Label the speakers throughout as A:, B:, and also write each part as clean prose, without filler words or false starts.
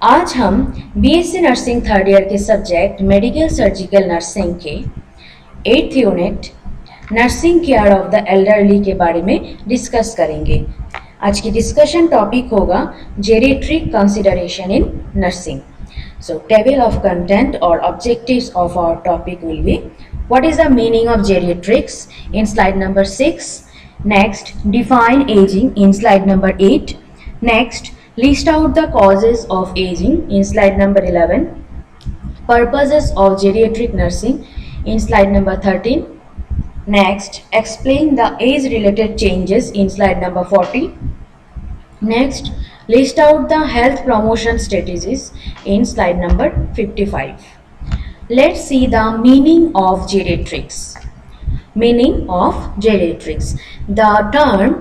A: आज हम BSc nursing third year के सब्जेक्ट मेडिकल सर्जिकल नर्सिंग के 8th unit nursing care of the elderly के बारे में डिस्कस करेंगे। आज की डिस्कशन टॉपिक होगा geriatric consideration in nursing. So table of content or objectives of our topic will be: what is the meaning of geriatrics in slide number 6, next define aging in slide number 8, next list out the causes of aging in slide number 11, purposes of geriatric nursing in slide number 13, next explain the age related changes in slide number 40, next list out the health promotion strategies in slide number 55. Let's see the meaning of geriatrics. Meaning of geriatrics. The term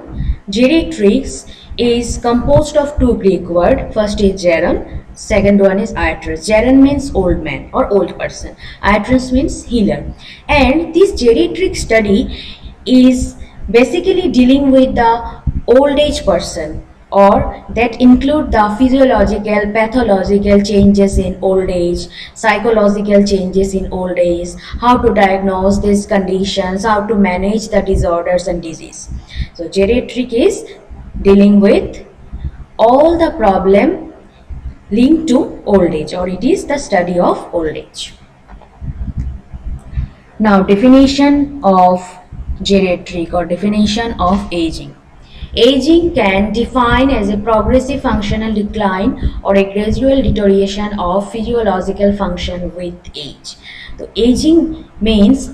A: geriatrics is composed of two Greek words. First is geron, second one is iatrus. Geron means old man or old person. Iatrus means healer. And this geriatric study is basically dealing with the old age person, or that include the physiological, pathological changes in old age, psychological changes in old age, how to diagnose these conditions, how to manage the disorders and disease. So geriatric is dealing with all the problem linked to old age, or it is the study of old age. Now definition of geriatric or definition of aging. Aging can define as a progressive functional decline or a gradual deterioration of physiological function with age. So aging means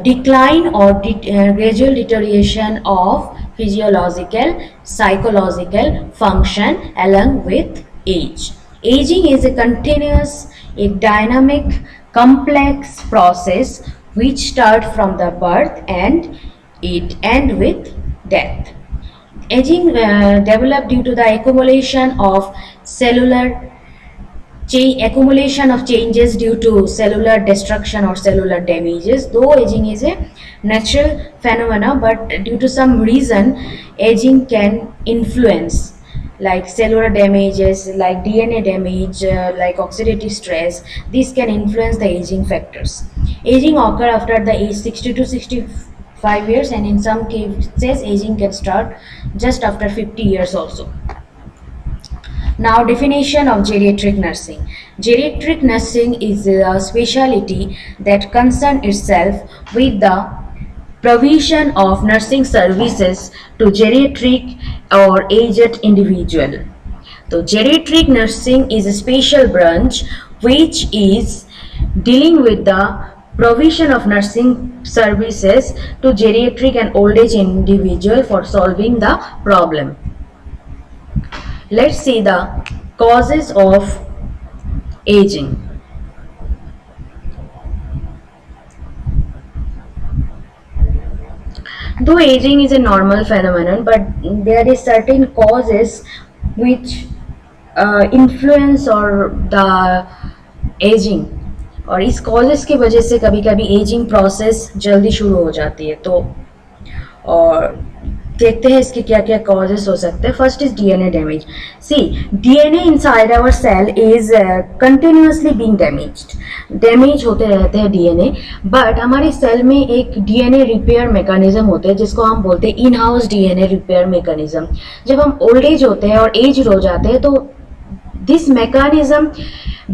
A: decline or gradual deterioration of physiological, psychological function along with age. Aging is a continuous, a dynamic, complex process which starts from the birth and it ends with death. Aging developed due to the accumulation of changes due to cellular destruction or cellular damages. Though aging is a natural phenomena, but due to some reason aging can influence, like cellular damages, like DNA damage, like oxidative stress. These can influence the aging factors. Aging occur after the age 60 to 65 years, and in some cases aging can start just after 50 years also. Now definition of geriatric nursing. Geriatric nursing is a specialty that concerns itself with the provision of nursing services to geriatric or aged individual. So geriatric nursing is a special branch which is dealing with the provision of nursing services to geriatric and old age individual for solving the problem. Let's see the causes of aging. Though aging is a normal phenomenon, but there is certain causes which influence or the aging, और इस causes की वजह से कभी कभी ageing process जल्दी शुरू हो जाती है। तो और देखते हैं इसके क्या क्या कॉजेस हो सकते हैं। First is DNA damage. See DNA inside our cell is continuously being damage होते रहते हैं डीएनए, बट हमारे सेल में एक डीएनए रिपेयर मैकेनिज्म होते हैं जिसको हम बोलते हैं in house DNA repair mechanism. जब हम ओल्ड एज होते हैं और एज हो जाते हैं तो this mechanism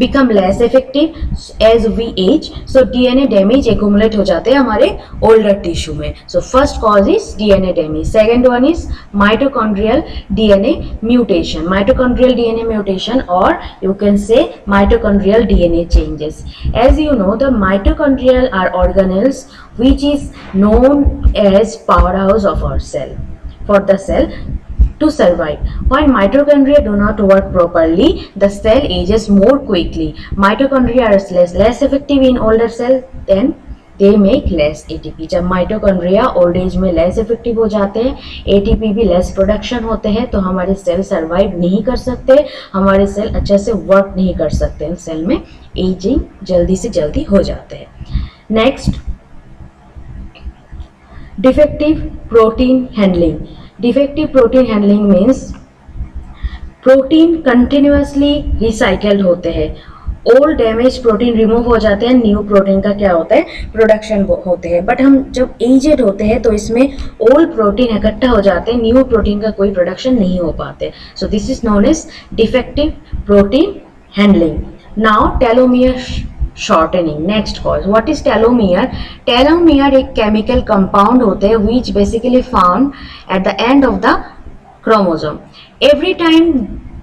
A: become less effective as we age, so DNA damage accumulate हो जाते हैं हमारे older tissue में. So first cause is DNA damage. Second one is mitochondrial DNA mutation. Mitochondrial DNA mutation, or you can say mitochondrial DNA changes. As you know, the mitochondrial are organelles which is known as powerhouse of our cell. For the cell to survive. When mitochondria do not work properly, the cell ages more quickly. Mitochondria are less effective in older cell, then they make less ATP. जब mitochondria old age में less effective हो जाते हैं, ATP भी less production होते हैं, तो हमारे सेल survive नहीं कर सकते, हमारे सेल अच्छे से work नहीं कर सकते हैं, सेल में aging जल्दी से जल्दी हो जाते हैं. Next, defective protein handling. Defective protein handling means protein continuously recycled होते हैं, ओल्ड डैमेज प्रोटीन रिमूव हो जाते हैं, न्यू प्रोटीन का क्या होता है प्रोडक्शन होते हैं। बट हम जब एजेड होते हैं तो इसमें ओल्ड प्रोटीन इकट्ठा हो जाते हैं, न्यू प्रोटीन का कोई प्रोडक्शन नहीं हो पाते। So this is known as defective protein handling. Now telomere shortening, next cause. What is telomere? Telomere एक केमिकल कंपाउंड होते हैं which basically found at the end of the chromosome. Every time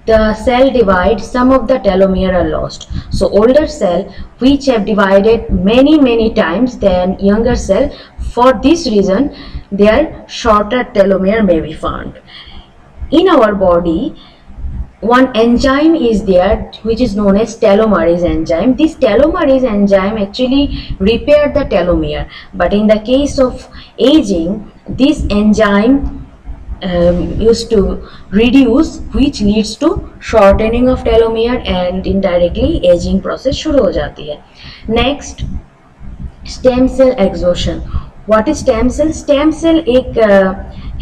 A: the cell divides, some of the telomere are lost. So older cell which have divided many times than younger cell, for this reason their shorter telomere may be found. In our body one enzyme is there which is known as telomerase enzyme. This telomerase enzyme actually repair the telomere, but in the case of aging this enzyme used to reduce, which leads to shortening of telomere and indirectly aging process शुरू हो जाती है। Next, stem cell exhaustion. What is stem cell? Stem cell एक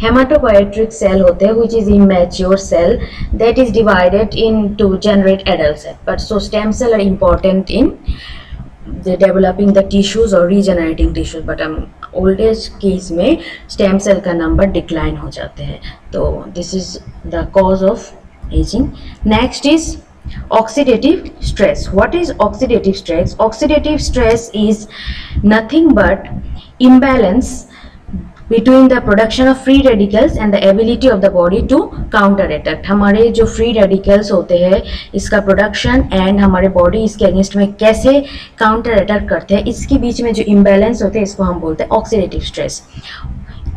A: hematopoietic cell होते हैं which is immature cell that is divided into generate adult cell. But so stem cell are important in the developing the tissues or regenerating tissues, but old age case में stem cell का number decline हो जाते हैं। तो this is the cause of ageing. Next is oxidative stress. What is oxidative stress? Oxidative stress is nothing but imbalance between the production of free radicals and the ability of the body to counter attack. हमारे जो free radicals होते हैं इसका production and हमारे body इसके against में कैसे counter attack करते हैं, इसके बीच में जो imbalance होते हैं इसको हम बोलते हैं oxidative stress.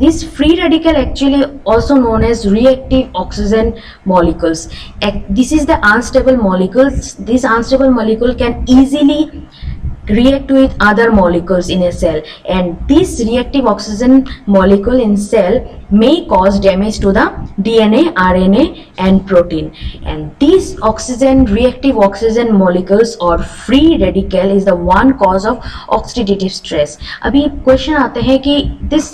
A: This free radical actually also known as reactive oxygen molecules. This is the unstable molecules. This unstable molecule can easily react with other molecules in a cell, and this reactive oxygen molecule in cell may cause damage to the DNA, RNA and protein, and these reactive oxygen molecules or free radical is the one cause of oxidative stress. अभी question आते हैं कि this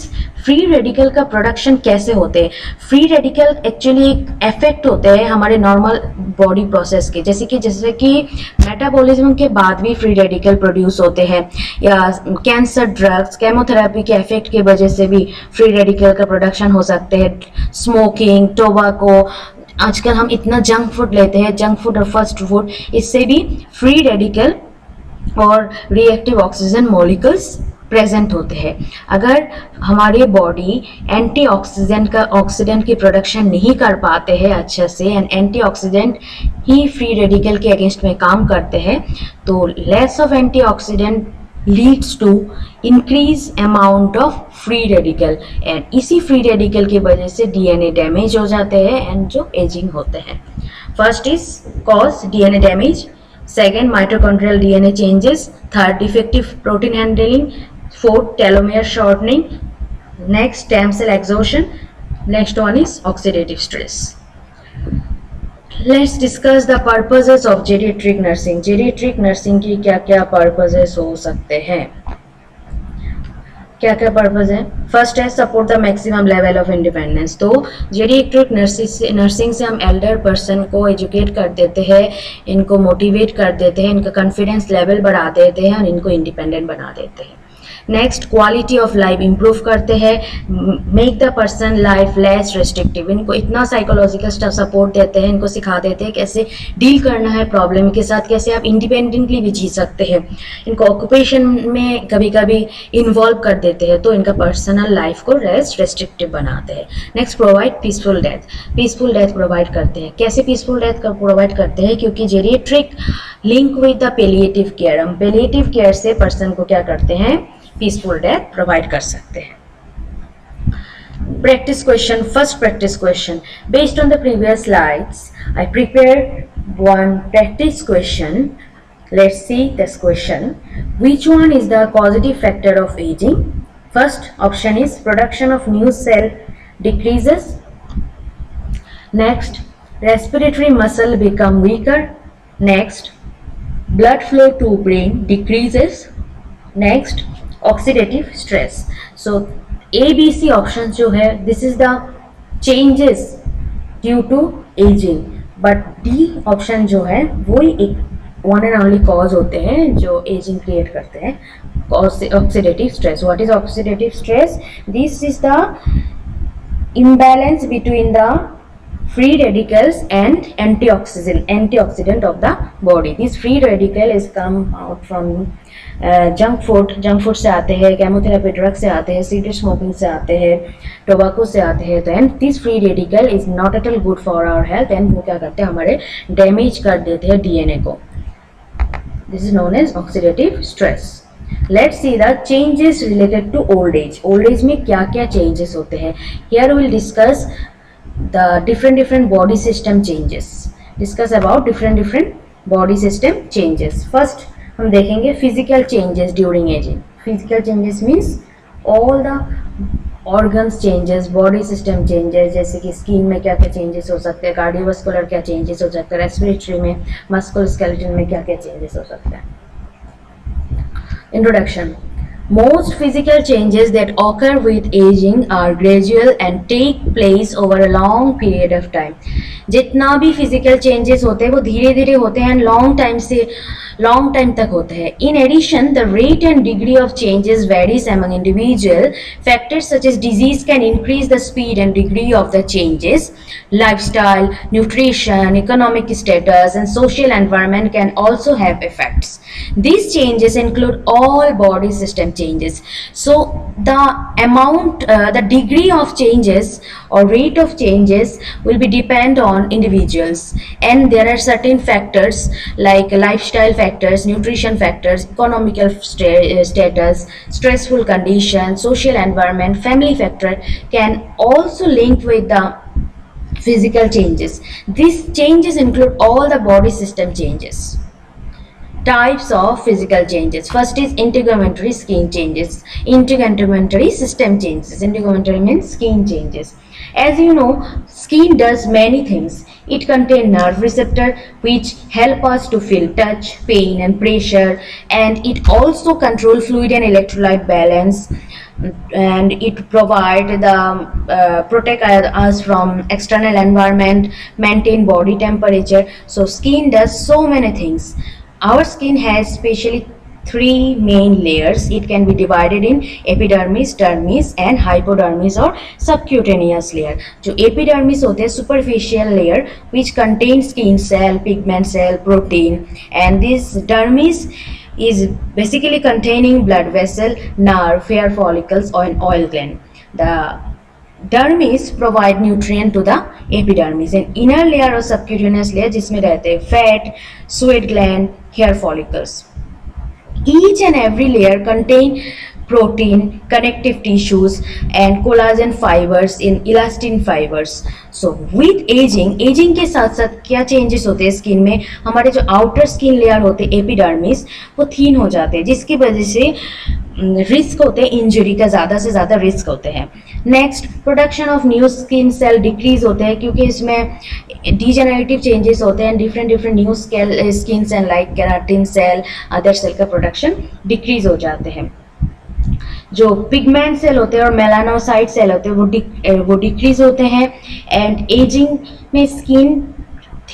A: free radical का production कैसे होते हैं? Free radical actually एक effect होते हैं हमारे नॉर्मल बॉडी प्रोसेस के, जैसे कि मेटाबॉलिज्म के बाद भी फ्री रेडिकल प्रोड्यूस होते हैं, या कैंसर ड्रग्स, केमोथेरेपी के इफेक्ट की वजह से भी फ्री रेडिकल का प्रोडक्शन हो सकते हैं। स्मोकिंग, टोबैको, आजकल हम इतना जंक फूड लेते हैं, जंक फूड और फास्ट फूड, इससे भी फ्री रेडिकल और रिएक्टिव ऑक्सीजन मॉलिक्यूल्स प्रेजेंट होते हैं। अगर हमारी बॉडी ऑक्सीडेंट की प्रोडक्शन नहीं कर पाते हैं अच्छे से, एंड एंटीऑक्सीडेंट ही फ्री रेडिकल के अगेंस्ट में काम करते हैं, तो less of antioxidant leads to increase amount of free radical, and इसी फ्री रेडिकल की वजह से डीएनए डैमेज हो जाते हैं एंड जो एजिंग होते हैं। First is cause DNA damage, second mitochondrial DNA changes, third defective protein handling, fourth telomere shortening, next stem cell exhaustion, next one is oxidative stress. Let's discuss the purposes of geriatric nursing. Geriatric nursing की क्या क्या purposes हो सकते हैं? क्या क्या purpose है? First है support the maximum level of independence. तो जेरिएट्रिक नर्सिंग से हम एल्डर पर्सन को एजुकेट कर देते हैं, इनको मोटिवेट कर देते हैं, इनका कॉन्फिडेंस लेवल बढ़ा देते हैं और इनको इंडिपेंडेंट बना देते हैं। Next, quality of life improve करते हैं, make the person life less restrictive, इनको इतना साइकोलॉजिकल सपोर्ट देते हैं, इनको सिखा देते हैं कैसे डील करना है प्रॉब्लम के साथ, कैसे आप इंडिपेंडेंटली भी जी सकते हैं, इनको ऑक्यूपेशन में कभी कभी इन्वॉल्व कर देते हैं, तो इनका पर्सनल लाइफ को लेस रेस्ट्रिक्टिव बनाते हैं। Next, provide peaceful death, peaceful death provide करते हैं। कैसे पीसफुल डेथ प्रोवाइड करते हैं? क्योंकि geriatric link with the palliative care, हम पेलिएटिव केयर से पर्सन को क्या करते हैं? पीसफुल डेथ प्रोवाइड कर सकते हैं। Practice question. First practice question. Based on the previous slides, I prepared one practice question. Let's see this question. Which one is the causative factor of aging? First option is production of new cell decreases. Next, respiratory muscle become weaker. Next, blood flow to brain decreases. Next, oxidative stress. So A B C option जो है, this is the changes due to aging. But D option जो है वो ही एक one and only cause होते हैं जो ageing create करते हैं, oxidative stress. What is oxidative stress? This is the imbalance between the free radicals and antioxidant of the body. This free radical is come out from junk food से आते हैं, chemotherapy drug से आते हैं, cigarette smoking से आते हैं, tobacco से आते हैं. तो and this free radical is not at all good for our health and वो क्या करते हैं, हमारे डैमेज कर देते हैं डीएनए को. This is known as oxidative stress. Let's see the changes related to old age. Old age में क्या क्या changes होते हैं. Here we will discuss the different body system changes. Discuss about different body system changes. First हम देखेंगे physical changes during aging. Physical changes means all the organs changes, body system changes. जैसे कि skin में क्या क्या changes हो सकते हैं, cardiovascular क्या changes हो सकते हैं, respiratory में, musculoskeletal में क्या क्या changes हो सकते हैं. Introduction. Most physical changes that occur with aging are gradual and take place over a long period of time. जितना भी physical changes होते हैं वो धीरे धीरे होते हैं, long time तक होते हैं. In addition, the rate and degree of changes varies among individual. Factors such as disease can increase the speed and degree of the changes. Lifestyle, nutrition, economic status, and social environment can also have effects. These changes include all body system changes. So the degree of changes or rate of changes will be depend on individuals, and there are certain factors like lifestyle factors, nutrition factors, economical status, stressful condition, social environment, family factor can also link with the physical changes. These changes include all the body system changes. Types of physical changes. First is integumentary skin changes, integumentary system changes. Integumentary means skin changes. As you know, skin does many things. It contains nerve receptor which help us to feel touch, pain and pressure, and it also control fluid and electrolyte balance, and it provide the protect us from external environment, maintain body temperature. So skin does so many things. Our skin has specially three main layers. It can be divided in epidermis, dermis and hypodermis or subcutaneous layer. जो epidermis होते हैं superficial layer which contains skin cell, pigment cell, protein, and this dermis is basically containing blood vessel, nerve, hair follicles and oil gland. The dermis provide nutrient to the epidermis, and inner layer or subcutaneous layer जिसमें रहते हैं fat, sweat gland, hair follicles. Each and every layer contain protein, connective tissues and collagen fibers in elastin fibers. So with aging के साथ साथ क्या changes होते हैं skin में, हमारे जो outer skin layer होते हैं epidermis वो thin हो जाते हैं, जिसकी वजह से रिस्क होते हैं इंजरी का, ज़्यादा से ज़्यादा रिस्क होते हैं. Next, production of new skin cell decrease होते हैं क्योंकि इसमें डिजेनरेटिव चेंजेस होते हैं. Different new skin cell like keratin cell, other cell का प्रोडक्शन डिक्रीज हो जाते हैं. जो पिगमेंट सेल होते हैं और मेलानोसाइट सेल होते हैं वो डिक्रीज होते हैं. एंड एजिंग में स्किन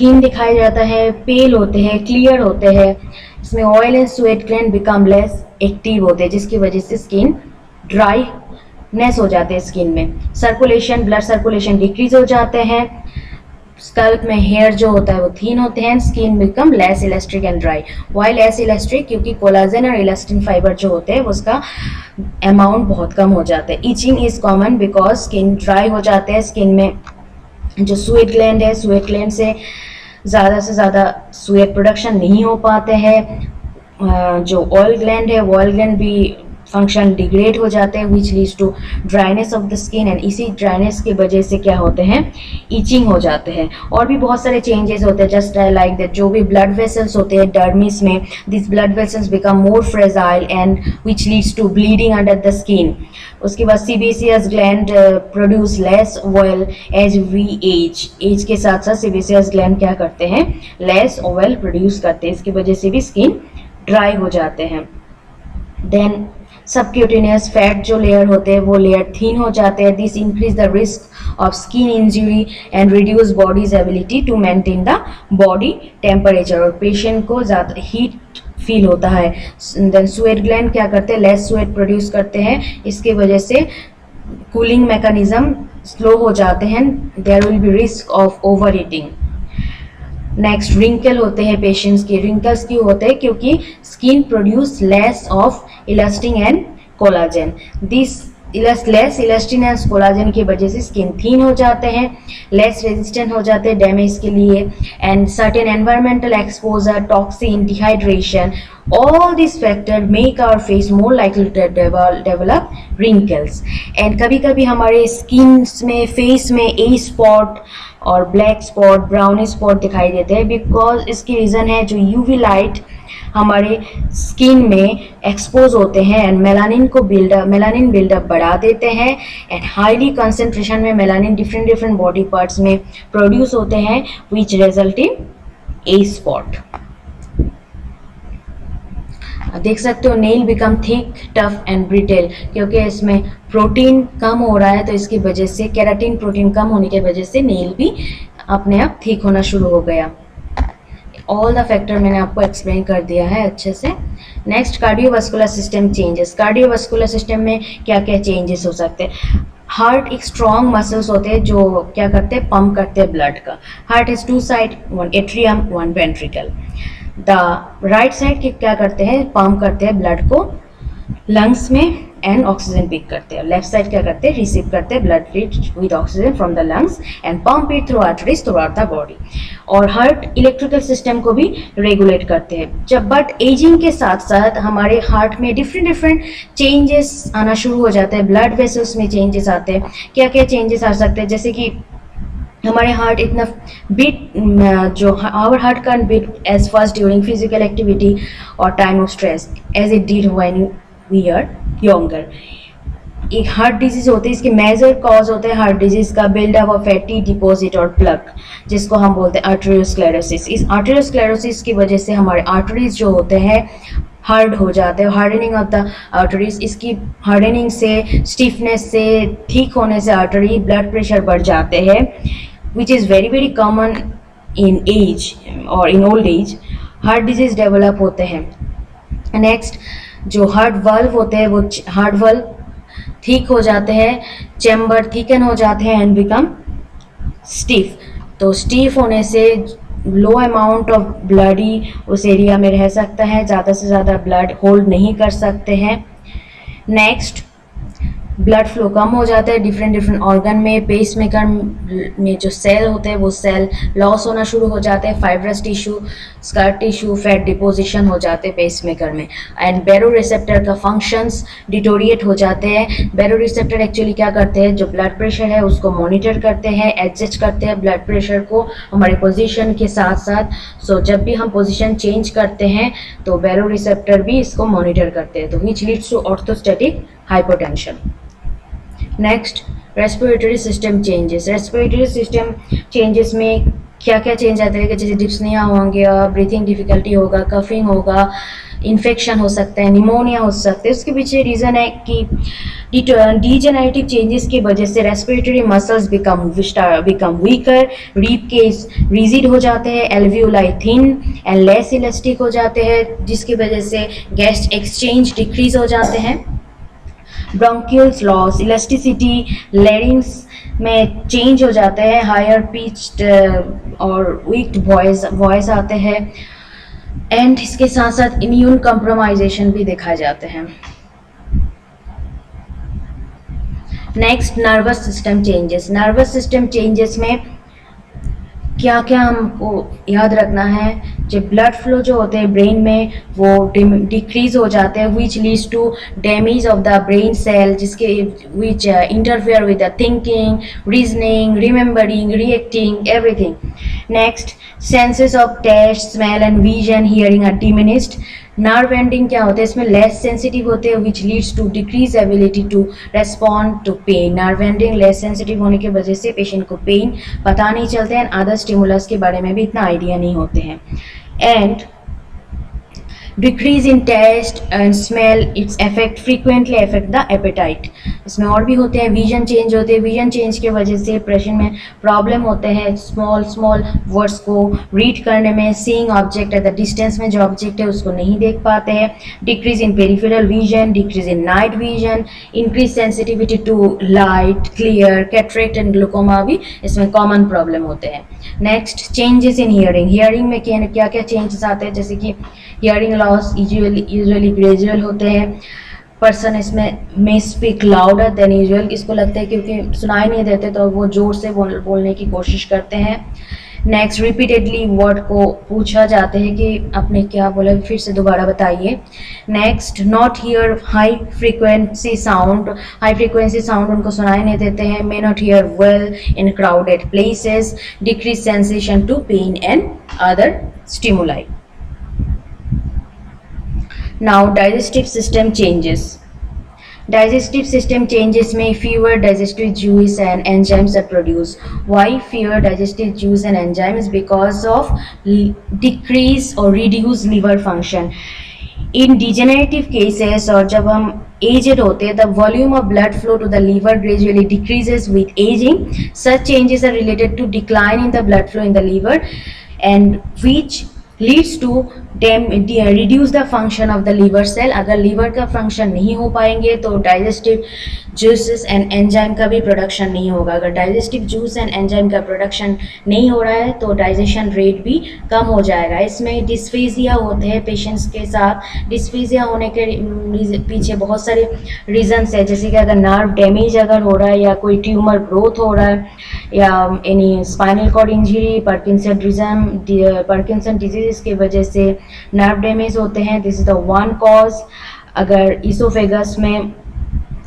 A: थीन दिखाया जाता है, पेल होते हैं, क्लियर होते हैं. इसमें oil and sweat gland become less active होते हैं जिसकी वजह से स्किन ड्राईनेस हो जाते हैं. स्किन में सर्कुलेशन, ब्लड सर्कुलेशन डिक्रीज हो जाते हैं. स्कल्प में हेयर जो होता है वो थीन होते हैं. Skin become less elastic and dry. Why less elastic? क्योंकि कोलाजन और इलास्टिन फाइबर जो होते हैं उसका अमाउंट बहुत कम हो जाता है. Itching is common because skin dry हो जाते हैं. स्किन में जो स्वेट ग्लैंड है, स्वेट ग्लैंड से ज़्यादा स्वेट प्रोडक्शन नहीं हो पाते हैं. जो ऑयल ग्लैंड है, ऑयल ग्लैंड भी फंक्शन डिग्रेड हो जाते हैं which leads to dryness of the skin, and इसी ड्राइनेस की वजह से क्या होते हैं, ईचिंग हो जाते हैं. और भी बहुत सारे चेंजेस होते हैं जस्ट लाइक दैट. जो भी ब्लड वेसल्स होते हैं डर्मिस में, this blood vessels become more fragile and which leads to bleeding under the skin. उसके बाद sebaceous gland produce less oil as we age के साथ साथ सीबेसियस ग्लैंड क्या करते हैं, लेस ऑयल प्रोड्यूस करते हैं. इसकी वजह से भी स्किन ड्राई हो जाते हैं. देन सबक्यूटेनियस फैट जो लेयर होते हैं वो लेयर थिन हो जाते हैं. This increase the risk of skin injury and reduce body's ability to maintain the body temperature. और पेशेंट को ज़्यादा हीट फील होता है. देन स्वेट ग्लैंड क्या करते हैं, लेस स्वेट प्रोड्यूस करते हैं. इसके वजह से कूलिंग मैकेनिज्म स्लो हो जाते हैं. There will be risk of over eating. Next wrinkle होते हैं पेशेंट्स के. रिंकल्स क्यों होते हैं, क्योंकि skin produce less of elastin and collagen. This less elastin and collagen की वजह से स्किन थीन हो जाते हैं, लेस रेजिस्टेंट हो जाते हैं डैमेज के लिए. And certain environmental exposure, toxin, dehydration, all these factors make our face more likely to develop wrinkles. and कभी कभी हमारे स्किन में, फेस में ए स्पॉट और ब्लैक स्पॉट, ब्राउनी स्पॉट दिखाई देते हैं. बिकॉज इसकी रीज़न है जो यूवी लाइट हमारे स्किन में एक्सपोज होते हैं एंड मेलानिन बिल्डअप बढ़ा देते हैं. एंड हाईली कंसंट्रेशन में मेलानिन डिफरेंट बॉडी पार्ट्स में प्रोड्यूस होते हैं which result in A spot. देख सकते हो nail become thick, tough and brittle, क्योंकि इसमें प्रोटीन कम हो रहा है. तो इसकी वजह से केराटिन प्रोटीन कम होने की वजह से नेल भी अपने आप थिक होना शुरू हो गया. ऑल द फैक्टर मैंने आपको एक्सप्लेन कर दिया है अच्छे से. Next cardiovascular system changes. Cardiovascular system में क्या क्या चेंजेस हो सकते हैं. हार्ट एक स्ट्रॉन्ग मसल्स होते हैं जो क्या करते हैं, पंप करते हैं ब्लड का. Heart is two side, one atrium, one ventricle. The right side के क्या करते हैं, पंप करते हैं ब्लड को लंग्स में एंड ऑक्सीजन पिक करते हैं. लेफ्ट साइड क्या करते हैं, रिसीव करते हैं blood with oxygen from the lungs and pump it through arteries through out the body. और हार्ट इलेक्ट्रिकल सिस्टम को भी रेगुलेट करते हैं. जब बट एजिंग के साथ साथ हमारे हार्ट में डिफरेंट चेंजेस आना शुरू हो जाते हैं. ब्लड वेसल्स में चेंजेस आते हैं. क्या क्या चेंजेस आ सकते हैं, जैसे कि हमारे हार्ट इतना बीट, जो our heart can beat as fast during physical activity और time of stress as it did when we are younger. एक हार्ट डिजीज होती है, इसके मेजर कॉज होते हैं हार्ट डिजीज का बिल्डअप ऑफ फैटी डिपॉजिट और प्लग, जिसको हम बोलते हैं आर्टेरियोस्क्लेरोसिस. इस आर्टेरियोस्क्लेरोसिस की वजह से हमारे आर्टरीज जो होते हैं हार्ड हो जाते हैं. हार्डनिंग ऑफ द आर्टरीज, इसकी हार्डनिंग से, स्टिफनेस से, ठीक होने से आर्टरी ब्लड प्रेशर बढ़ जाते हैं which is very common in age or in old age. Heart disease develop होते हैं. नेक्स्ट जो हार्ट वाल्व होते हैं वो हार्ट वाल्व ठीक हो जाते हैं, चैम्बर थिकन हो जाते हैं एंड बिकम स्टिफ. तो स्टिफ होने से लो अमाउंट ऑफ ब्लड ही उस एरिया में रह सकता है, ज़्यादा से ज़्यादा ब्लड होल्ड नहीं कर सकते हैं. नेक्स्ट ब्लड फ्लो कम हो जाता है डिफरेंट ऑर्गन में. पेसमेकर में जो सेल होते हैं वो सेल लॉस होना शुरू हो जाते हैं. Fibrous tissue, scar tissue, fat deposition हो जाते हैं पेसमेकर में. एंड बैरो रिसेप्टर का फंक्शंस डिटोरिएट हो जाते हैं. बैरो रिसेप्टर एक्चुअली क्या करते हैं, जो ब्लड प्रेशर है उसको मॉनिटर करते हैं, एडजस्ट करते हैं ब्लड प्रेशर को हमारे पोजीशन के साथ साथ. सो जब भी हम पोजीशन चेंज करते हैं तो बैरो रिसेप्टर भी इसको मॉनिटर करते हैं, तो which leads to orthostatic hypotension. Next respiratory system changes. Respiratory system changes में क्या क्या चेंज आते हैं, जैसे डिप्सनिया होंगे, ब्रीथिंग डिफिकल्टी होगा, कफिंग होगा, इन्फेक्शन हो सकता है, निमोनिया हो सकता है. उसके पीछे रीज़न है कि डीजेनरेटिव चेंजेस की वजह से respiratory muscles become weaker, rib cage rigid हो जाते हैं, alveoli thin and less elastic हो जाते हैं, जिसकी वजह से गैस एक्सचेंज डिक्रीज हो जाते हैं. ब्रोंकियल्स लॉस, इलास्टिसिटी, लैरिंग्स में चेंज हो जाते हैं, हायर पिच्ड और वीक वॉइस आते हैं. एंड इसके साथ साथ इम्यून कंप्रोमाइजेशन भी दिखाए जाते हैं. Next nervous system changes. Nervous system changes में क्या क्या हमको याद रखना है, जो ब्लड फ्लो जो होते हैं ब्रेन में वो डिक्रीज हो जाते हैं, which leads to damage of the brain cell, जिसके which interfere with the thinking, reasoning, remembering, reacting, everything. Next senses of taste, smell and vision, hearing are diminished. Nerve ending क्या होते हैं, इसमें लेस सेंसिटिव होते हैं, which leads to decrease ability to respond to pain. Nerve ending less sensitive होने की वजह से पेशेंट को पेन पता नहीं चलते हैं, अदर स्टिमुलस के बारे में भी इतना आइडिया नहीं होते हैं. And decrease in taste and smell, it's effect frequently affect the appetite. इसमें और भी होते हैं, विजन चेंज होते हैं, विजन चेंज की वजह से प्रेशन में प्रॉब्लम होते हैं, स्मॉल स्मॉल वर्ड्स को रीड करने में, seeing object at the distance में जो ऑब्जेक्ट है उसको नहीं देख पाते हैं, decrease in peripheral vision, decrease in night vision, increase sensitivity to light, clear, cataract and glaucoma भी इसमें कॉमन प्रॉब्लम होते हैं। Next, changes in hearing. Hearing में क्या क्या चेंजेस आते हैं, जैसे कि हियरिंग लॉस यूजुअली ग्रेजुअल होते हैं, पर्सन इसमें मे स्पीक लाउडर देन यूजुअल, इसको लगता है क्योंकि सुनाई नहीं देते तो वो जोर से बोलने की कोशिश करते हैं। नेक्स्ट, रिपीटेडली वर्ड को पूछा जाता है कि आपने क्या बोला, फिर से दोबारा बताइए। Next, not hear high frequency sound, high frequency sound उनको सुनाई नहीं देते हैं, may not hear well in crowded places, decrease sensation to pain and other stimuli. Now digestive system changes. Digestive system changes में fewer digestive juice and enzymes are produced. Why fewer digestive juice and enzymes? Because of decrease or reduced liver function. In degenerative cases और जब हम aged होते हैं, the volume of blood flow to the liver gradually decreases with aging. Such changes are related to decline in the blood flow in the liver and which leads to reduce the function of the liver cell. अगर liver का function नहीं हो पाएंगे तो digestive juices and enzyme का भी production नहीं होगा। अगर digestive juice and enzyme का production नहीं हो रहा है तो digestion rate भी कम हो जाएगा। इसमें dysphagia होते हैं पेशेंट्स के साथ। dysphagia होने के पीछे बहुत सारे reasons है, जैसे कि अगर nerve damage अगर हो रहा है या कोई tumor growth हो रहा है या any spinal cord injury, Parkinson disease की वजह से नर्व डैमेज होते हैं, this is the one cause. अगर इसोफेगस में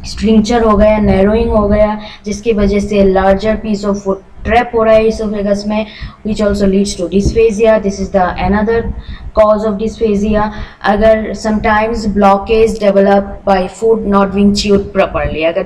A: स्ट्रिंचर हो गया, नैरोइंग हो गया, जिसकी वजह से larger piece of food trap हो रहा है इसोफेगस में, which also leads to dysphagia, this is the another cause of dysphagia. अगर sometimes blockage develop by food not being chewed properly, अगर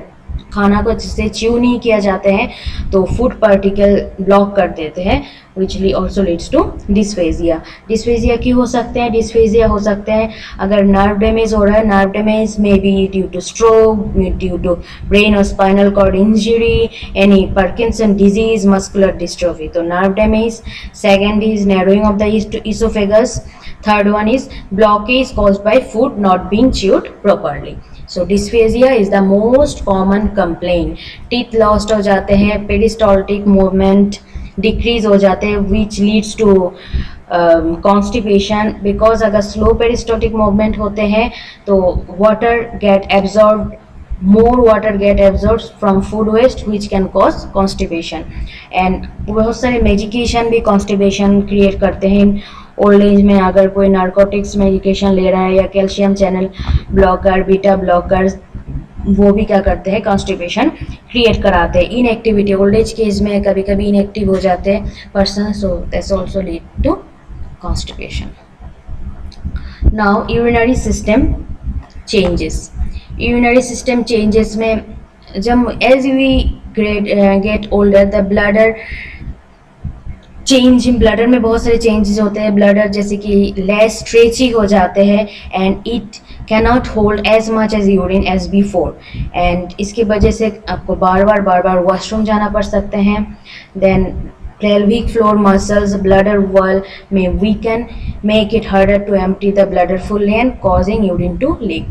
A: खाना को अच्छे से च्यू नहीं किया जाते हैं तो फूड पार्टिकल ब्लॉक कर देते हैं, which also leads to dysphagia. Dysphagia क्यों हो सकते हैं? डिस्फेजिया हो सकते हैं अगर नर्व डैमेज हो रहा है, nerve damage may be due to stroke, due to brain और spinal cord injury, any Parkinson disease, muscular dystrophy, तो nerve damage. Second is narrowing of the oesophagus. Third one is blockage caused by food not being chewed properly. So dysphagia is the most common complaint. Teeth lost हो जाते हैं, peristaltic movement decrease हो जाते हैं, which leads to constipation, because अगर slow peristaltic movement होते हैं तो water get absorbed, more water get absorbed from food waste which can cause constipation. And बहुत सारे medication भी constipation create करते हैं। ओल्ड एज में अगर कोई नारकोटिक्स मेडिकेशन ले रहा है या calcium channel blocker, beta blocker, वो भी क्या करते हैं, कॉन्स्टिपेशन क्रिएट कराते हैं। इनएक्टिविटी, ओल्ड एज केस में कभी कभी इनएक्टिव हो जाते हैं person, so that's also lead to constipation. Now urinary system changes. Urinary system changes में जब as we get older the bladder change, bladder में बहुत सारे चेंजेस होते हैं। ब्लडर जैसे कि लेस स्ट्रेची हो जाते हैं and it can not hold as much as urine as before, and इसकी वजह से आपको बार बार वॉशरूम जाना पड़ सकते हैं। Then pelvic floor muscles, bladder wall may weaken, make it harder to empty the bladder fully and causing urine to leak.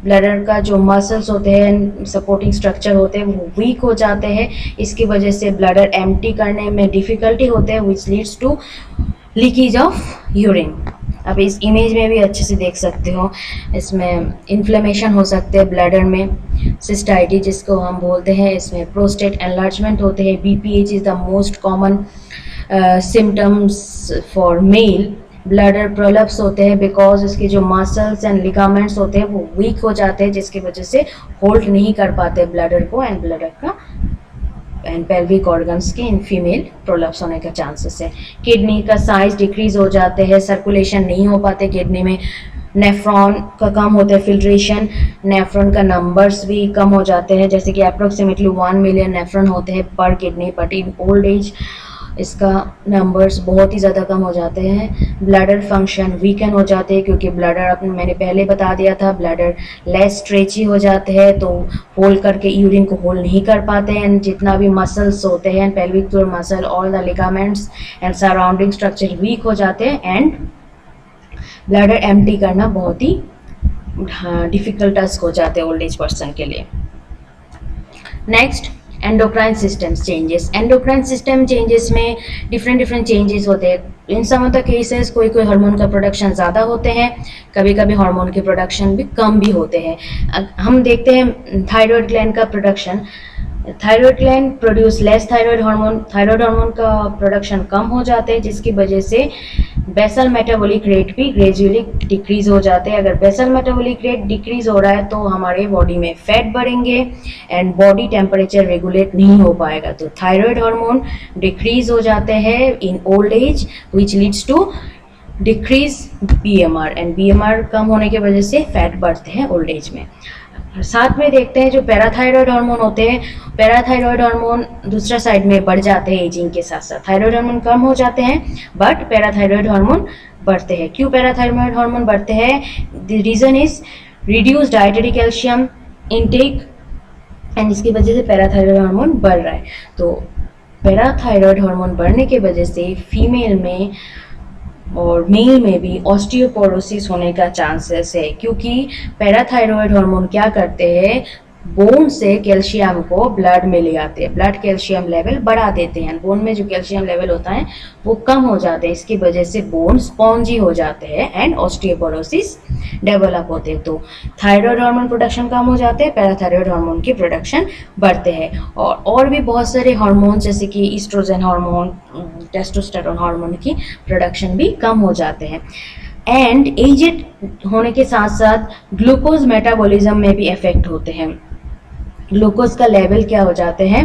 A: Bladder का जो muscles होते हैं, supporting structure होते हैं, वो weak हो जाते हैं, इसकी वजह से bladder empty करने में difficulty होते हैं, which leads to leakage of urine. अब इस इमेज में भी अच्छे से देख सकते हो, इसमें इन्फ्लेमेशन हो सकते हैं ब्लैडर में, सिस्टाइटिस जिसको हम बोलते हैं, इसमें प्रोस्टेट एनलार्जमेंट होते हैं। BPH is the most common symptoms for male. Bladder prolapse होते हैं बिकॉज इसके जो मसल्स एंड लिगामेंट्स होते हैं वो वीक हो जाते हैं, जिसकी वजह से होल्ड नहीं कर पाते ब्लैडर को, एंड ब्लैडर का एंड पेल्विक ऑर्गन्स के इन फीमेल प्रोलप्स होने का चांसेस है। किडनी का साइज डिक्रीज हो जाते हैं, सर्कुलेशन नहीं हो पाते किडनी में, नेफ्रॉन का कम होता है फिल्ट्रेशन, नेफ्रॉन का नंबर्स भी कम हो जाते हैं, जैसे कि अप्रोक्सीमेटली 1 मिलियन नेफ्रॉन होते हैं पर kidney, but in old as इसका नंबर्स बहुत ही ज़्यादा कम हो जाते हैं। ब्लैडर फंक्शन वीकन हो जाते हैं क्योंकि ब्लैडर अपने मैंने पहले बता दिया था ब्लैडर लेस स्ट्रेची हो जाते हैं, तो होल्ड करके यूरिन को होल्ड नहीं कर पाते हैं। जितना भी मसल्स होते हैं, pelvic floor muscle, all the ligaments and surrounding structure weak हो जाते हैं एंड ब्लैडर एम्प्टी करना बहुत ही डिफिकल्ट टास्क हो जाते हैं ओल्ड एज पर्सन के लिए। Next, endocrine system changes. Endocrine system changes में डिफरेंट चेंजेस होते हैं। इन सम ऑफ द केसेस कोई हार्मोन का प्रोडक्शन ज़्यादा होते हैं, कभी कभी हार्मोन के प्रोडक्शन भी कम भी होते हैं। हम देखते हैं थायराइड ग्लैंड का production, thyroid gland produce less thyroid hormone का प्रोडक्शन कम हो जाते हैं, जिसकी वजह से बेसल मेटाबॉलिक रेट भी ग्रेजुअली डिक्रीज हो जाते हैं। अगर बेसल मेटाबॉलिक रेट डिक्रीज हो रहा है तो हमारे बॉडी में फैट बढ़ेंगे एंड बॉडी टेम्परेचर रेगुलेट नहीं हो पाएगा, तो थायराइड हार्मोन डिक्रीज हो जाते हैं in old age which leads to decrease BMR and BMR कम होने की वजह से फैट बढ़ते हैं ओल्ड एज में। साथ में देखते हैं जो पैराथायरॉयड हार्मोन होते हैं, पैराथायरॉयड हार्मोन दूसरा साइड में बढ़ जाते हैं एजिंग के साथ साथ। थायराइड हार्मोन कम हो जाते हैं बट पैराथायरॉयड हार्मोन बढ़ते हैं। क्यों पैराथायरॉयड हार्मोन बढ़ते हैं? The reason is reduce dietary calcium intake and इसकी वजह से पैराथायरॉयड हार्मोन बढ़ रहा है। तो पैराथायरॉयड हार्मोन बढ़ने की वजह से फीमेल में और मेल में भी ऑस्टियोपोरोसिस होने का चांसेस है, क्योंकि पैराथायरॉयड हार्मोन क्या करते हैं, बोन से कैल्शियम को ब्लड में ले आते हैं, ब्लड कैल्शियम लेवल बढ़ा देते हैं। बोन में जो कैल्शियम लेवल होता है वो कम हो जाते हैं, इसकी वजह से बोन स्पॉन्जी हो जाते हैं एंड ऑस्टियोपोरोसिस डेवलप होते हैं। थायराइड हार्मोन प्रोडक्शन कम हो जाते हैं, पैराथायरॉयड हार्मोन की प्रोडक्शन बढ़ते हैं। और भी बहुत सारे हार्मोन जैसे कि ईस्ट्रोजन हार्मोन, टेस्टोस्टेरोन हार्मोन की प्रोडक्शन भी कम हो जाते हैं। एंड एजेड होने के साथ साथ ग्लूकोज मेटाबॉलिज्म में भी इफेक्ट होते हैं। ग्लूकोज का लेवल क्या हो जाते हैं,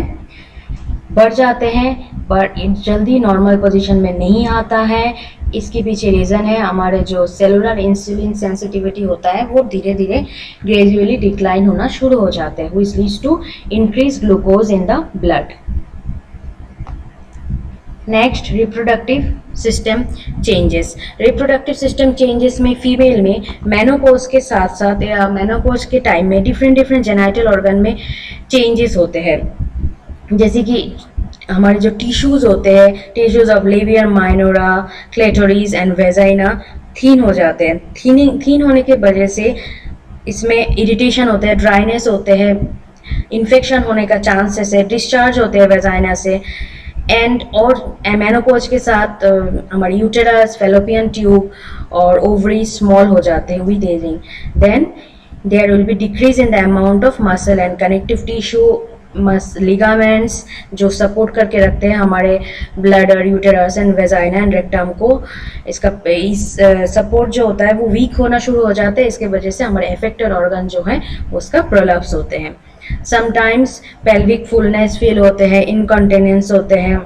A: बढ़ जाते हैं बट जल्दी नॉर्मल पोजीशन में नहीं आता है। इसके पीछे रीज़न है हमारे जो सेलुलर इंसुलिन सेंसिटिविटी होता है वो धीरे धीरे ग्रेजुअली डिक्लाइन होना शुरू हो जाता है, which leads to increase glucose in the blood. Next, reproductive system changes. Reproductive system changes में फीमेल में मेनोपॉज के साथ साथ या मेनोपॉज के टाइम में डिफरेंट जेनाइटल ऑर्गन में चेंजेस होते हैं। जैसे कि हमारे जो टिश्यूज होते हैं, tissues of labia minora, clitoris and vagina thin हो जाते हैं। थीन होने की वजह से इसमें इरिटेशन होते हैं, ड्राइनेस होते हैं, इन्फेक्शन होने का चांसेस है, डिस्चार्ज होते हैं वेजाइना से एंड और मेनोपॉज के साथ हमारी यूटेरस, फेलोपियन ट्यूब और ओवरी स्मॉल हो जाते हैं with aging. Then there will be decrease in the amount of muscle and connective tissue, ligaments जो सपोर्ट करके रखते हैं हमारे bladder, uterus and vagina and rectum को। इसका सपोर्ट जो होता है वो वीक होना शुरू हो जाता है, इसके वजह से हमारे एफेक्टेड ऑर्गन जो है उसका प्रोलैप्स होते हैं। समटाइम्स पेल्विक फुलनेस फील होते हैं, इनकॉन्टिनेंस होते हैं,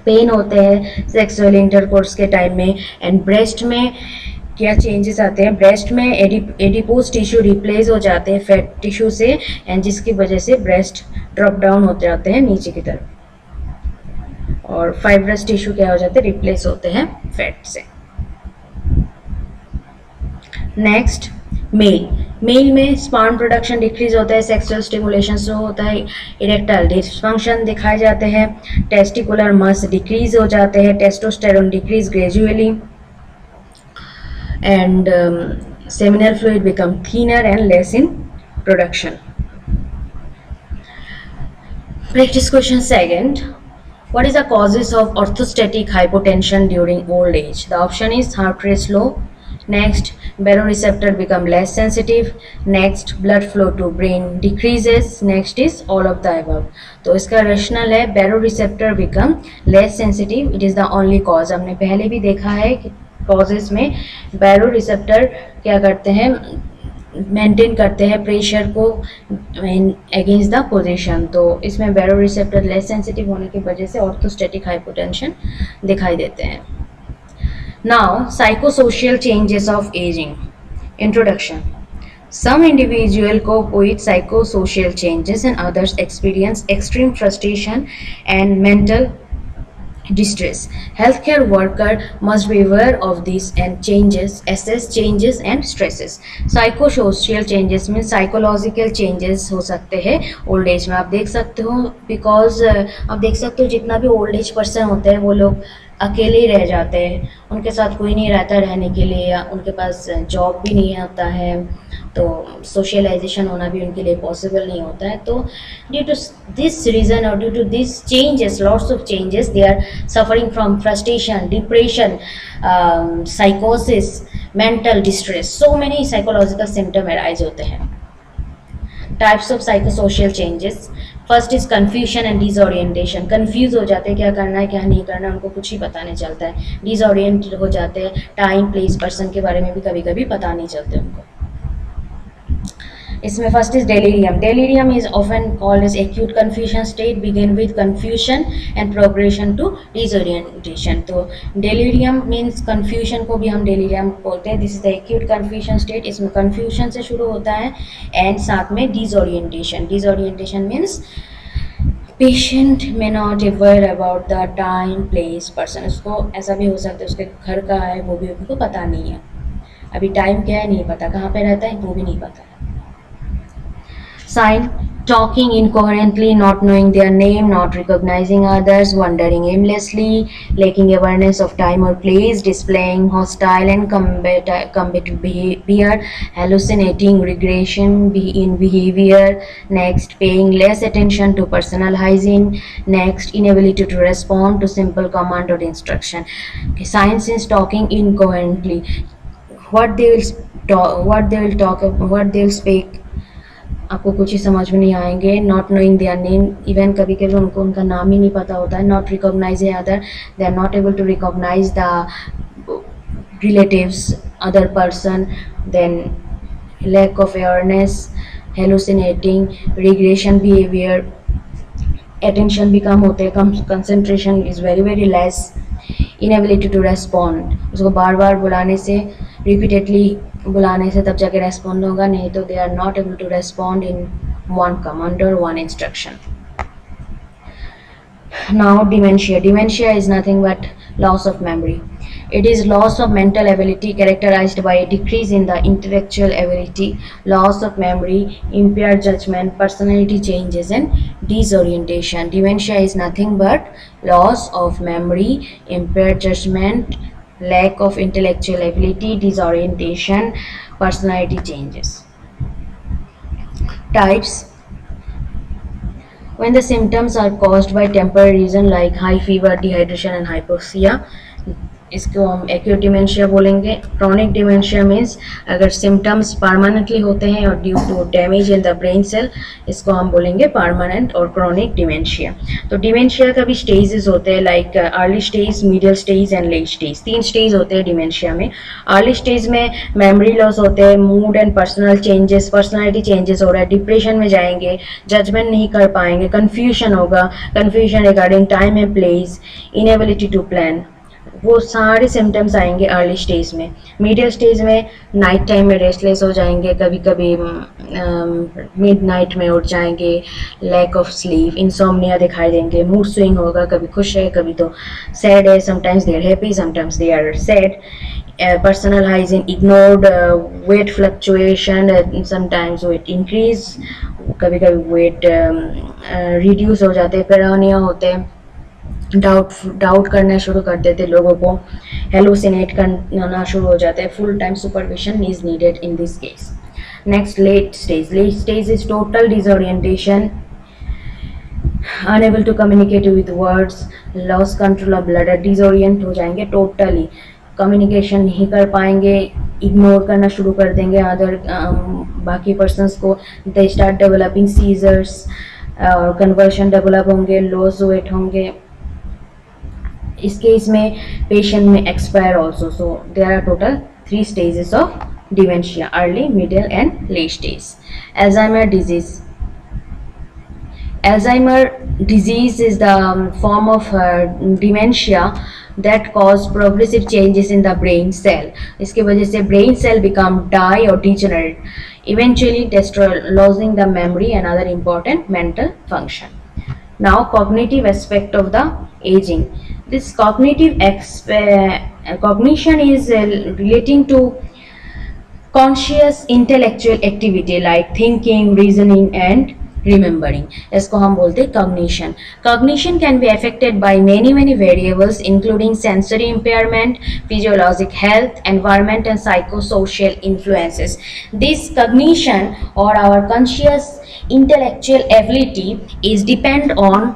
A: पेन होते हैं सेक्सुअल इंटरकोर्स के टाइम में। एंड ब्रेस्ट में क्या चेंजेस आते हैं, ब्रेस्ट में एडिपोज टिश्यू रिप्लेस हो जाते हैं फैट टिश्यू से एंड जिसकी वजह से ब्रेस्ट ड्रॉप डाउन होते जाते हैं नीचे की तरफ और फाइब्रस टिश्यू क्या हो जाते हैं, रिप्लेस होते हैं फैट से। नेक्स्ट, मेल में स्पर्म प्रोडक्शन डिक्रीज होता है, सेक्सुअल स्टिमुलेशन स्लो होता है, इरेक्टाइल डिसफंक्शन दिखाए जाते हैं, टेस्टिकुलर मस डिक्रीज हो जाते हैं, testosterone decrease gradually and seminal fluid become thinner and less in production. Practice question second. What is the causes of orthostatic hypotension during old age? The option is heart rate slow. Next, baroreceptor become less sensitive. Next, blood flow to brain decreases. Next is all of the above. तो इसका rational है baroreceptor become less sensitive. It is the only cause. हमने पहले भी देखा है कि causes में बैरोरिसेप्टर क्या करते हैं, मेंटेन करते हैं प्रेशर को अगेंस्ट द पोजीशन। तो इसमें बैरोरिसेप्टर लेस सेंसिटिव होने की वजह से ऑर्थोस्टैटिक हाइपोटेंशन दिखाई देते हैं। Now psychosocial changes of ageing. Introduction. Some individual cope with psychosocial changes and others experience extreme frustration and mental distress. Healthcare worker must be aware of these and changes, assess changes and stresses. Psychosocial changes means psychological changes हो सकते हैं old age में. आप देख सकते हो because आप देख सकते हो जितना भी ओल्ड एज पर्सन होते हैं वो लोग अकेले ही रह जाते हैं, उनके साथ कोई नहीं रहता रहने के लिए, या उनके पास जॉब भी नहीं आता है, तो सोशलाइजेशन होना भी उनके लिए पॉसिबल नहीं होता है. तो ड्यू टू दिस रीज़न और due to this changes, lots of changes, they are suffering from frustration, depression, साइकोसिस, mental distress, so many psychological symptom arise होते हैं. Types of psychosocial changes. First is confusion and disorientation. Confuse हो जाते हैं, क्या करना है क्या नहीं करना है उनको कुछ ही पता नहीं चलता है. डिसओरिएंटेड हो जाते हैं, टाइम प्लेस पर्सन के बारे में भी कभी कभी पता नहीं चलते उनको. इसमें first is delirium. Delirium is often called as acute confusion state, begin with confusion and progression to disorientation. तो डेलीरियम मीन्स कन्फ्यूजन को भी हम डेलीरियम बोलते हैं. This is the acute confusion state. इसमें कन्फ्यूजन से शुरू होता है एंड साथ में डिसओरिएंटेशन. डिसओरिएंटेशन मीन्स पेशेंट में not aware about the time place person. उसको ऐसा भी हो सकता है उसके घर का है वो भी उनको पता नहीं है, अभी टाइम क्या है नहीं पता, कहाँ पे रहता है वो भी नहीं पता. Sign: talking incoherently, not knowing their name, not recognizing others, wandering aimlessly, lacking awareness of time or place, displaying hostile and combative behavior, hallucinating, regression in behavior. Next, paying less attention to personal hygiene. Next, inability to respond to simple command or instruction. Okay, signs is talking incoherently. What they will speak आपको कुछ ही समझ में नहीं आएंगे. Not knowing their name, even कभी कभी उनको उनका नाम ही नहीं पता होता है. Not recognize other, they are not able to recognize the relatives, other person. Then lack of awareness, hallucinating, regression behaviour, attention भी कम होते हैं, concentration is very very less. Inability to respond, उसको बार बार बुलाने से, रिपीटेडली बुलाने से तब जाके रेस्पॉन्ड होगा, नहीं तो they are not able to respond in one command और one instruction. Now dementia. Dementia is nothing but loss of memory. It is loss of mental ability characterized by a decrease in the intellectual ability, loss of memory, impaired judgment, personality changes and disorientation. Dementia is nothing but loss of memory, impaired judgment, lack of intellectual ability, disorientation, personality changes. Types: when the symptoms are caused by temporary reason like high fever, dehydration and hypoxia, इसको हम acute dementia बोलेंगे. Chronic dementia means अगर symptoms permanently होते हैं और due to damage in the brain cell, इसको हम बोलेंगे परमानेंट और क्रॉनिक डिमेंशिया. तो डिमेंशिया का भी स्टेजेस होते हैं like early stage, middle stage and late stage. 3 stage होते हैं डिमेंशिया में. अर्ली स्टेज में मेमोरी लॉस होते हैं, mood and personal changes, personality changes हो रहा है, डिप्रेशन में जाएंगे, जजमेंट नहीं कर पाएंगे, कन्फ्यूजन होगा, confusion regarding time and place, inability to plan, वो सारे सिम्टम्स आएंगे अर्ली स्टेज में. मीडियल स्टेज में नाइट टाइम में रेस्टलेस हो जाएंगे, कभी कभी मिड नाइट में उठ जाएंगे, लैक ऑफ स्लीप, इंसोम्निया दिखाई देंगे, मूड स्विंग होगा, कभी खुश है कभी तो सैड है, sometimes they are happy, sometimes they are sad. Personal hygiene ignored, weight fluctuation, sometimes weight increase, कभी कभी वेट रिड्यूस हो जाते हैं, पेरानिया होते हैं, डाउट करना शुरू कर देते लोगों को, हेलुसिनेट करना शुरू हो जाता है. Full time supervision is needed in this case. Next, late stage. Late stage is total disorientation, unable to communicate with words, loss control of bladder, disorient हो जाएंगे, टोटली कम्युनिकेशन नहीं कर पाएंगे, इग्नोर करना शुरू कर देंगे अदर बाकी पर्सनस को. They start developing seizures, conversion develop होंगे, लॉस वेट होंगे. इस केस में पेशेंट में expire also. So there are total 3 stages of dementia: early, middle and late stage. Alzheimer disease. Alzheimer disease is the form of dementia that cause progressive changes in the brain cell. इसकी वजह से brain cell become die or degenerate, eventually losing the memory and other important mental function. Now, cognitive aspect of the aging. This cognition is relating to conscious intellectual activity like thinking, reasoning and remembering. इसको हम बोलते हैं cognition. Cognition can be affected by many variables including sensory impairment, physiologic health, environment and psychosocial influences. This cognition or our conscious intellectual ability is depend on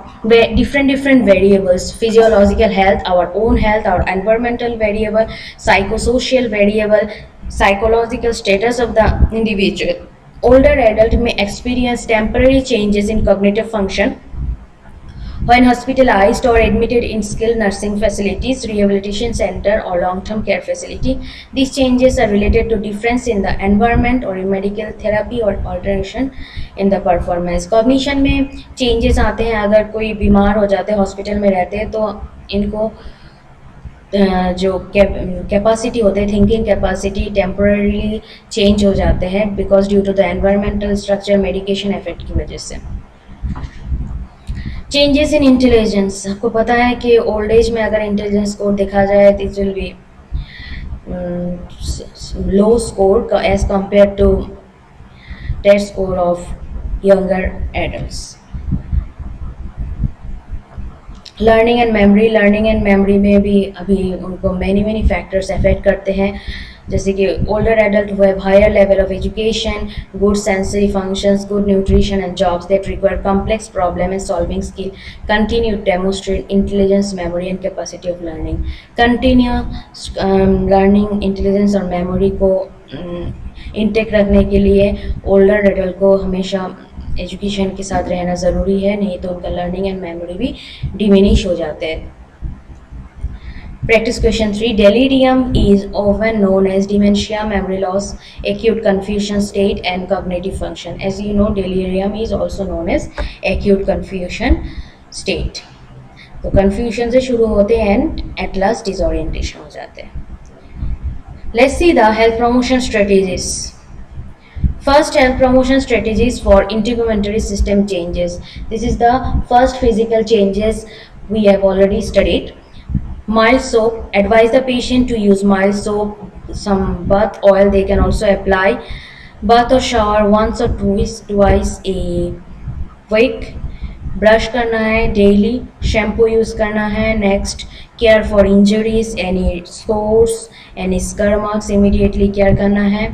A: different variables: physiological health, our own health, our environmental variable, psychosocial variable, psychological status of the individual. Older adult may experience temporary changes in cognitive function when hospitalized or admitted in skilled nursing facilities, rehabilitation center or long-term care facility. These changes are related to difference in the environment or in medical therapy or alteration in the performance. Cognition में changes आते हैं अगर कोई बीमार हो जाते हैं hospital में रहते हैं तो इनको जो कैपेसिटी होते हैं थिंकिंग कैपेसिटी टेम्पररीली चेंज हो जाते हैं because due to the environmental structure medication effect की वजह से. Changes in intelligence. आपको पता है कि ओल्ड एज में अगर इंटेलिजेंस स्कोर देखा जाए तो it will be low score as compare to test score of younger adults. Learning and memory में भी अभी उनको मैनी फैक्टर्स अफेक्ट करते हैं जैसे कि older adult who have higher level of education, good sensory functions, good nutrition and jobs that require complex problem and solving skill continue to demonstrate intelligence, memory and capacity of learning. Continue learning, intelligence और memory को intake रखने के लिए older adult को हमेशा education के साथ रहना ज़रूरी है, नहीं तो उनका लर्निंग एंड मेमोरी भी डिमिनिश हो जाते हैं. Practice question 3. Delirium is often known as dementia, memory loss, acute confusion state and cognitive function. As you know, delirium is also known as acute confusion state. तो confusion से शुरू होते हैं and at last disorientation हो जाते हैं. Let's see the health promotion strategies. First, health promotion strategies for integumentary system changes. This is the first physical changes we have already studied. Mild soap. Advise the patient to use mild soap. Some bath oil they can also apply. Bath or shower once or twice a week. Brush करना है daily. Shampoo use करना है. Next, care for injuries, any sores, any scar marks immediately care करना है.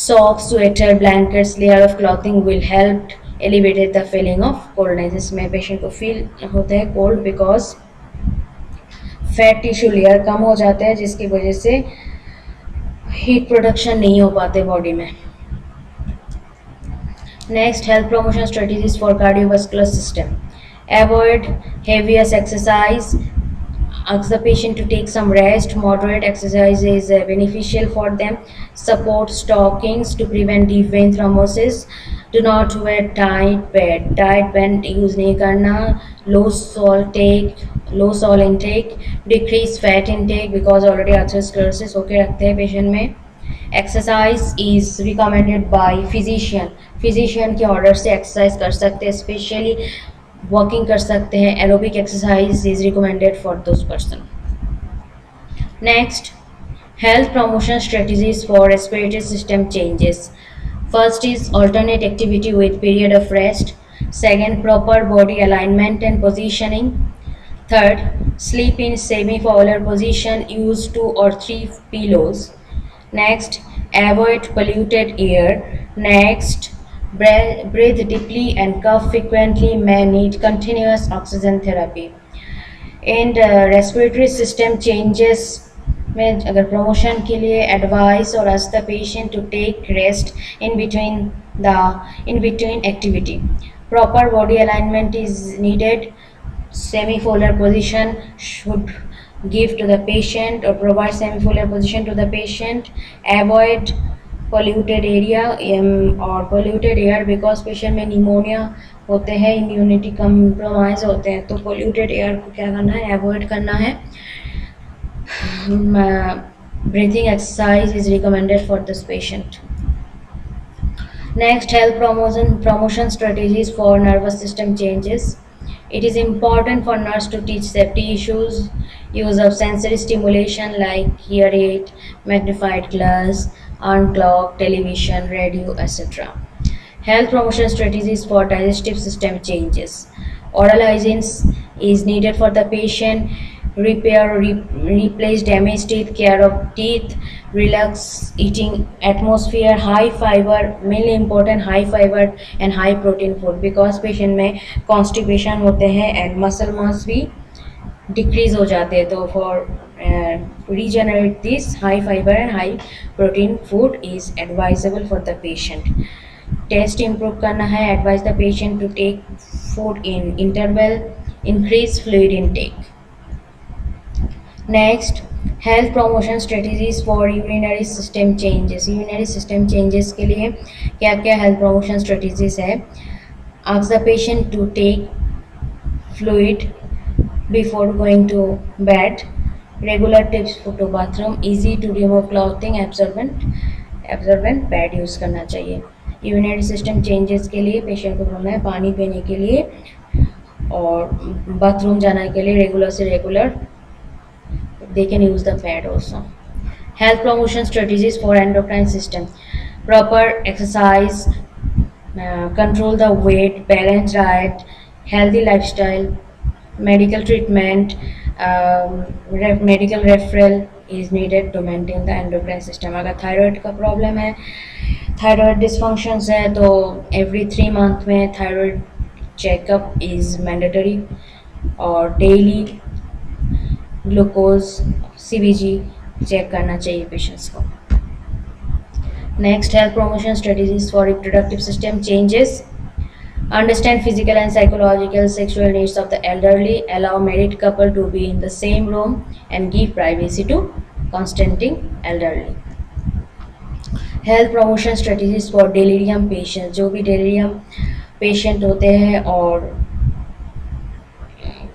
A: Socks, sweater, blankets, layer of clothing will help alleviate the feeling of coldness. इसमें patient को feel होता है cold because fat tissue layer कम हो जाता है जिसकी वजह से हीट प्रोडक्शन नहीं हो पाते बॉडी में. Next, health promotion strategies for cardiovascular system. Avoid habeas exercise. Ask the patient to take some rest. Moderate exercise is beneficial for them. Support stockings to prevent deep vein thrombosis. Do not wear tight pant. Tight pant use नहीं करना. Low salt intake. Decrease fat intake because already atherosclerosis होके रखते हैं patient में. Exercise is recommended by physician. Physician के order से exercise कर सकते हैं, especially वॉकिंग कर सकते हैं. Aerobic exercise is recommended for those person. Next, health promotion strategies for respiratory system changes. First is alternate activity with period of rest. Second, proper body alignment and positioning. Third, sleep in semi Fowler position. Use 2 or 3 pillows. Next, avoid polluted air. Next, breathe deeply and cough frequently, may need continuous oxygen therapy. And respiratory system changes में अगर promotion के लिए advise or ask the patient to take rest in between activity. Proper body alignment is needed. Semi-polar position should give to the patient or provide semi-polar position to the patient. Avoid polluted area और polluted air because patient में pneumonia होते हैं, immunity compromise होते हैं, तो polluted air को क्या करना है, avoid करना है. Breathing exercise is recommended for this patient. Next, health promotion strategies for nervous system changes. It is important for nurse to teach safety issues, use of sensory stimulation like hear aid, magnified glass, alarm clock, television, radio, etc. Health promotion strategies for digestive system changes. Oral hygiene is needed for the patient. Repair, replace damaged teeth, care of teeth, relax eating atmosphere, high fiber, mainly important high fiber and high protein food because patient में constipation होते हैं and muscle mass भी decrease हो जाते हैं तो for regenerate this high fiber and high protein food is advisable for the patient. Taste improve करना है advise the patient to take food in interval increase fluid intake next health promotion strategies for urinary system changes urinary system changes के लिए क्या क्या health promotion strategies है ask the patient to take fluid before going to bed regular trips to bathroom easy to remove clothing absorbent pad use करना चाहिए urinary system changes के लिए patient को बोलना है पानी पीने के लिए और बाथरूम जाने के लिए रेगुलर से regular they can use the pad also. Health promotion strategies for endocrine system: proper exercise, control the weight, balanced diet, healthy lifestyle, medical treatment, medical referral is needed to maintain the endocrine system. अगर thyroid का problem है thyroid dysfunctions है तो every 3 month में thyroid checkup is mandatory और daily glucose CBG check करना चाहिए patients को next health promotion strategies for reproductive system changes understand physical and psychological sexual needs of the elderly allow married couple to be in the same room and give privacy to consenting elderly health promotion strategies for delirium patient जो भी delirium patient होते हैं और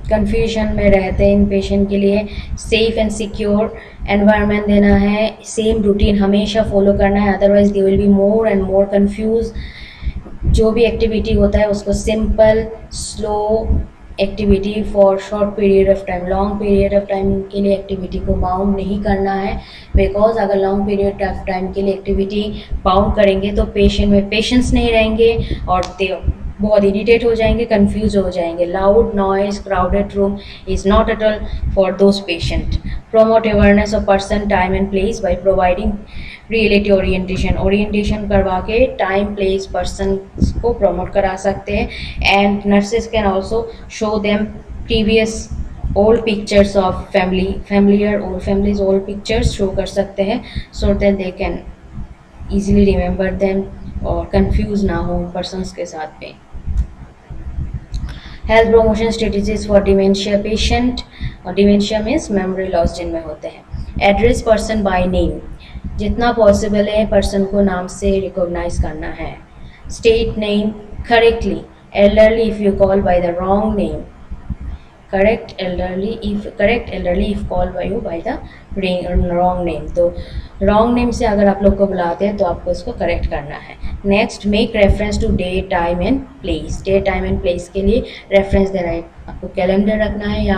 A: confusion में रहते हैं इन patient के लिए सेफ एंड सिक्योर एनवायरनमेंट देना है सेम रूटीन हमेशा फॉलो करना है otherwise they will be more and more confuse जो भी एक्टिविटी होता है उसको simple slow activity for short period of time long period of time के लिए एक्टिविटी को बाउंड नहीं करना है बिकॉज अगर लॉन्ग पीरियड ऑफ टाइम के लिए एक्टिविटी बाउंड करेंगे तो पेशेंट में पेशेंस नहीं रहेंगे और बहुत इरिटेट हो जाएंगे कंफ्यूज हो जाएंगे loud noise crowded room is not at all for those patient promote awareness of person time and place by providing reality orientation करवा के टाइम प्लेस पर्सन को प्रमोट करा सकते हैं and nurses can also show them previous old pictures of families old pictures show कर सकते हैं so that they can easily remember them और कंफ्यूज ना हो पर्सनस के साथ में health promotion strategies for dementia patient और डिमेंशिया मीन्स मेमोरी लॉस जिनमें होते हैं एड्रेस पर्सन बाय नेम जितना पॉसिबल है पर्सन को नाम से रिकॉग्नाइज करना है state name correctly elderly if you call by the wrong name correct elderly if called by you by the wrong name तो wrong name से अगर आप लोग को बुलाते हैं तो आपको इसको करेक्ट करना है next make reference to day time and place के लिए रेफरेंस देना है आपको कैलेंडर रखना है या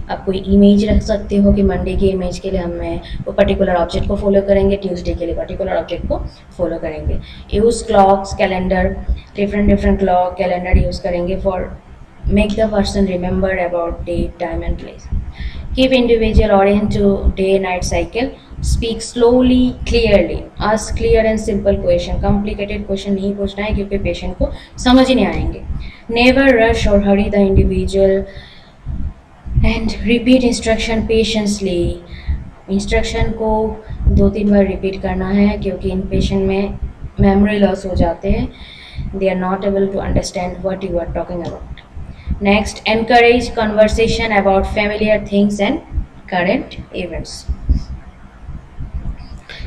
A: आप कोई इमेज रख सकते हो कि मंडे की इमेज के लिए हमें वो पर्टिकुलर ऑब्जेक्ट को फॉलो करेंगे ट्यूसडे के लिए पर्टिकुलर ऑब्जेक्ट को फॉलो करेंगे use clocks calendar different clock calendar use करेंगे for make the person remember about date, time and place. Keep individual orient to day-night cycle. Speak slowly, clearly. Ask clear and simple question. Complicated question नहीं पूछना है क्योंकि patient को समझ ही नहीं आएंगे. Never rush or hurry the individual and repeat instruction patiently. Instruction को 2-3 बार repeat करना है क्योंकि इन patient में memory loss हो जाते हैं. They are not able to understand what you are talking about. Next, encourage conversation about familiar things and current events.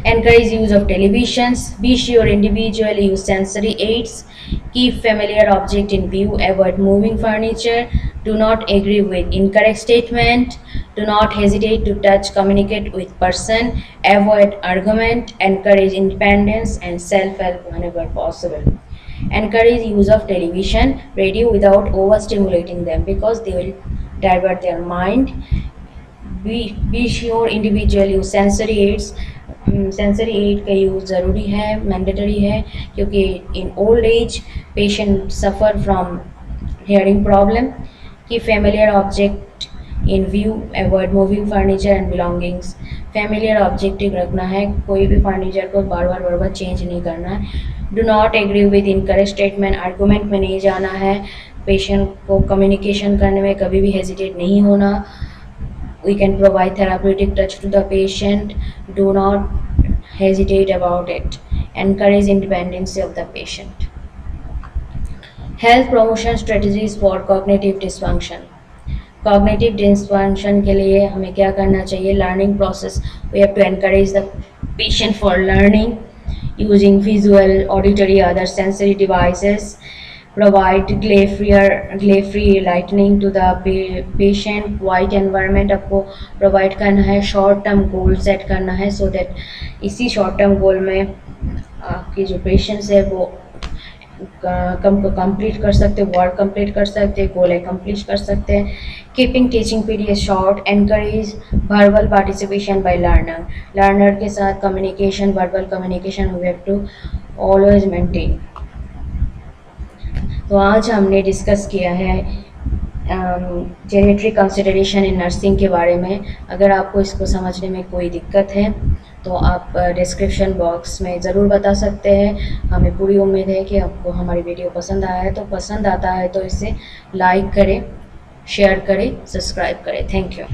A: Encourage use of televisions. Be sure individually use sensory aids. Keep familiar object in view. Avoid moving furniture. Do not agree with incorrect statement. Do not hesitate to touch, communicate with person. Avoid argument. Encourage independence and self-help whenever possible. Encourage use of television, radio without overstimulating them because they will divert their mind. Be sure individual use sensory aids. Sensory aid का use ज़रूरी है, mandatory है, क्योंकि in old age patient suffer from hearing problem. Keep familiar object in view, avoid moving furniture and belongings. Familiar objective रखना है, कोई भी furniture को बार बार चेंज नहीं करना है. Do not agree with incorrect statement, argument में नहीं जाना है. पेशेंट को कम्युनिकेशन करने में कभी भी हेजिटेट नहीं होना. We can provide therapeutic touch to the patient. Do not hesitate about it. Encourage independence of the patient. Health promotion strategies for cognitive dysfunction. Cognitive dysfunction के लिए हमें क्या करना चाहिए? Learning process. We have to encourage the patient for learning using visual, auditory, other sensory devices. Provide glare-free lighting to the patient. Quiet environment आपको provide करना है. Short term goal set करना है so that इसी short term goal में आपकी जो patients है वो कंप्लीट कर सकते, वर्क कंप्लीट कर सकते, गोल कंप्लीट कर सकते हैं. Keeping teaching period short. Encourage verbal participation by learner के साथ communication, verbal communication we have to always maintain. तो आज हमने डिस्कस किया है जेनेट्री कंसिडरेशन इन नर्सिंग के बारे में. अगर आपको इसको समझने में कोई दिक्कत है तो आप डिस्क्रिप्शन बॉक्स में ज़रूर बता सकते हैं. हमें पूरी उम्मीद है कि आपको हमारी वीडियो पसंद आया है. तो पसंद आता है तो इसे लाइक करें, शेयर करें, सब्सक्राइब करें. Thank you.